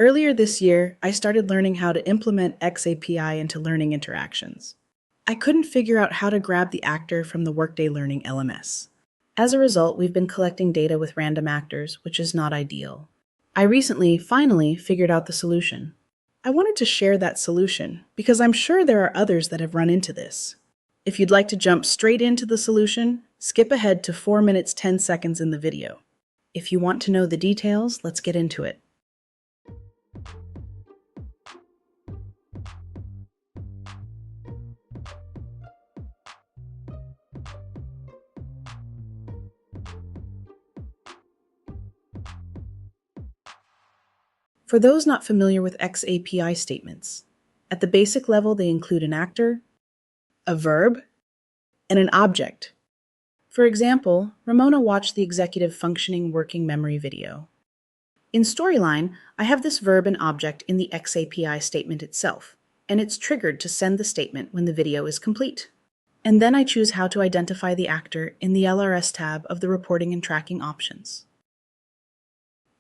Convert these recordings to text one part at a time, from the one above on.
Earlier this year, I started learning how to implement xAPI into learning interactions. I couldn't figure out how to grab the actor from the Workday Learning LMS. As a result, we've been collecting data with random actors, which is not ideal. I recently, finally, figured out the solution. I wanted to share that solution because I'm sure there are others that have run into this. If you'd like to jump straight into the solution, skip ahead to 4 minutes 10 seconds in the video. If you want to know the details, let's get into it. For those not familiar with xAPI statements, at the basic level they include an actor, a verb, and an object. For example, Ramona watched the executive functioning working memory video. In Storyline, I have this verb and object in the xAPI statement itself, and it's triggered to send the statement when the video is complete. And then I choose how to identify the actor in the LRS tab of the reporting and tracking options.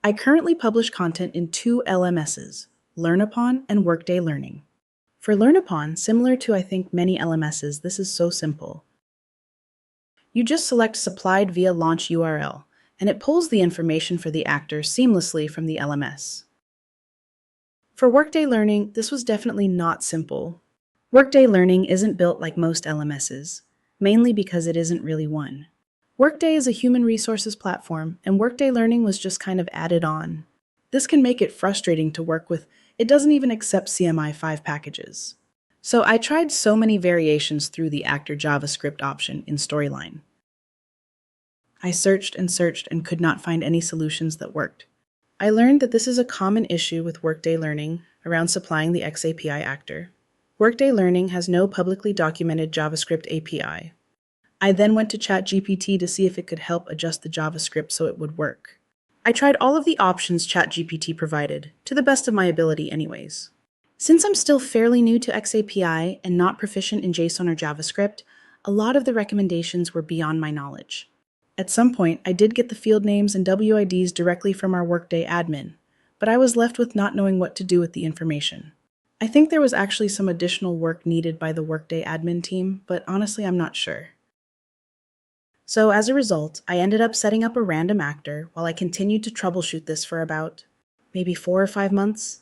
I currently publish content in 2 LMSs, LearnUpon and Workday Learning. For LearnUpon, similar to I think many LMSs, this is so simple. You just select supplied via launch URL, and it pulls the information for the actor seamlessly from the LMS. For Workday Learning, this was definitely not simple. Workday Learning isn't built like most LMSs, mainly because it isn't really one. Workday is a human resources platform, and Workday Learning was just kind of added on. This can make it frustrating to work with. It doesn't even accept CMI5 packages. So I tried so many variations through the actor JavaScript option in Storyline. I searched and could not find any solutions that worked. I learned that this is a common issue with Workday Learning around supplying the xAPI actor. Workday Learning has no publicly documented JavaScript API. I then went to ChatGPT to see if it could help adjust the JavaScript so it would work. I tried all of the options ChatGPT provided, to the best of my ability anyways. Since I'm still fairly new to xAPI and not proficient in JSON or JavaScript, a lot of the recommendations were beyond my knowledge. At some point, I did get the field names and WIDs directly from our Workday admin, but I was left with not knowing what to do with the information. I think there was actually some additional work needed by the Workday admin team, but honestly, I'm not sure. So as a result, I ended up setting up a random actor while I continued to troubleshoot this for about maybe 4 or 5 months.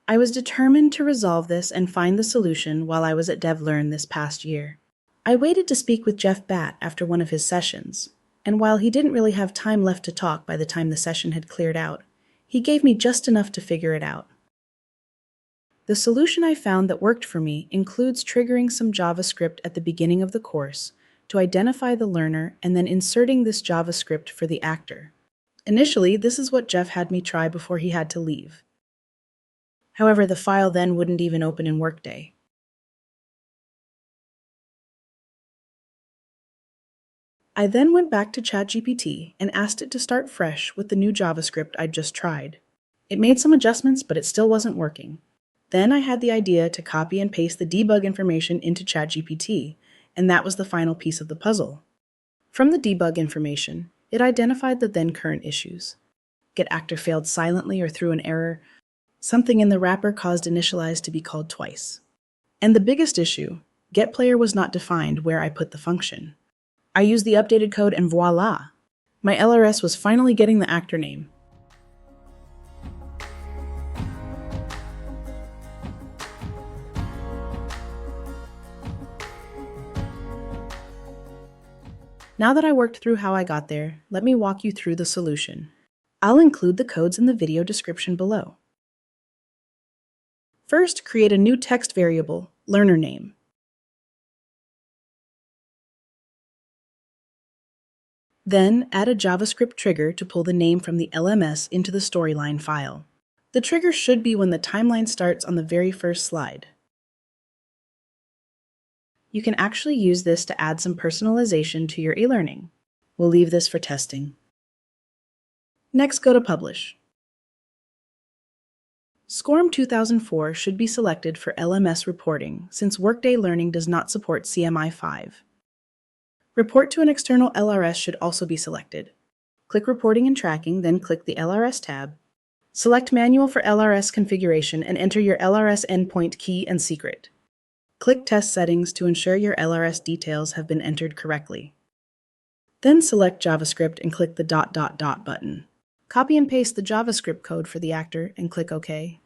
I was determined to resolve this and find the solution while I was at DevLearn this past year. I waited to speak with Jeff Batt after one of his sessions, and while he didn't really have time left to talk by the time the session had cleared out, he gave me just enough to figure it out. The solution I found that worked for me includes triggering some JavaScript at the beginning of the course to identify the learner and then inserting this JavaScript for the actor. Initially, this is what Jeff had me try before he had to leave. However, the file then wouldn't even open in Workday. I then went back to ChatGPT and asked it to start fresh with the new JavaScript I'd just tried. It made some adjustments, but it still wasn't working. Then I had the idea to copy and paste the debug information into ChatGPT, and that was the final piece of the puzzle. From the debug information, it identified the then current issues. Get actor failed silently or through an error. Something in the wrapper caused initialize to be called twice. And the biggest issue, getPlayer was not defined where I put the function. I used the updated code and voila! My LRS was finally getting the actor name. Now that I worked through how I got there, let me walk you through the solution. I'll include the codes in the video description below. First, create a new text variable, learner name. Then, add a JavaScript trigger to pull the name from the LMS into the Storyline file. The trigger should be when the timeline starts on the very first slide. You can actually use this to add some personalization to your e-learning. We'll leave this for testing. Next, go to Publish. SCORM 2004 should be selected for LMS reporting since Workday Learning does not support CMI5. Report to an external LRS should also be selected. Click Reporting and Tracking, then click the LRS tab. Select Manual for LRS configuration and enter your LRS endpoint key and secret. Click Test Settings to ensure your LRS details have been entered correctly. Then select JavaScript and click the ... button. Copy and paste the JavaScript code for the actor and click OK.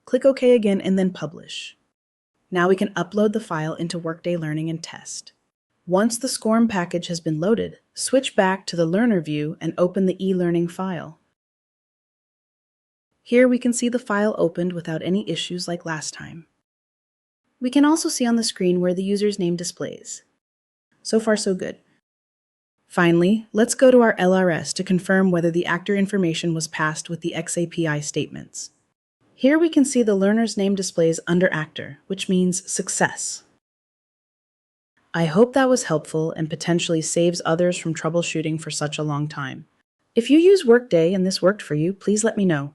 Click OK again and then Publish. Now we can upload the file into Workday Learning and test. Once the SCORM package has been loaded, switch back to the Learner view and open the e-learning file. Here we can see the file opened without any issues like last time. We can also see on the screen where the user's name displays. So far, so good. Finally, let's go to our LRS to confirm whether the actor information was passed with the xAPI statements. Here we can see the learner's name displays under actor, which means success. I hope that was helpful and potentially saves others from troubleshooting for such a long time. If you use Workday and this worked for you, please let me know.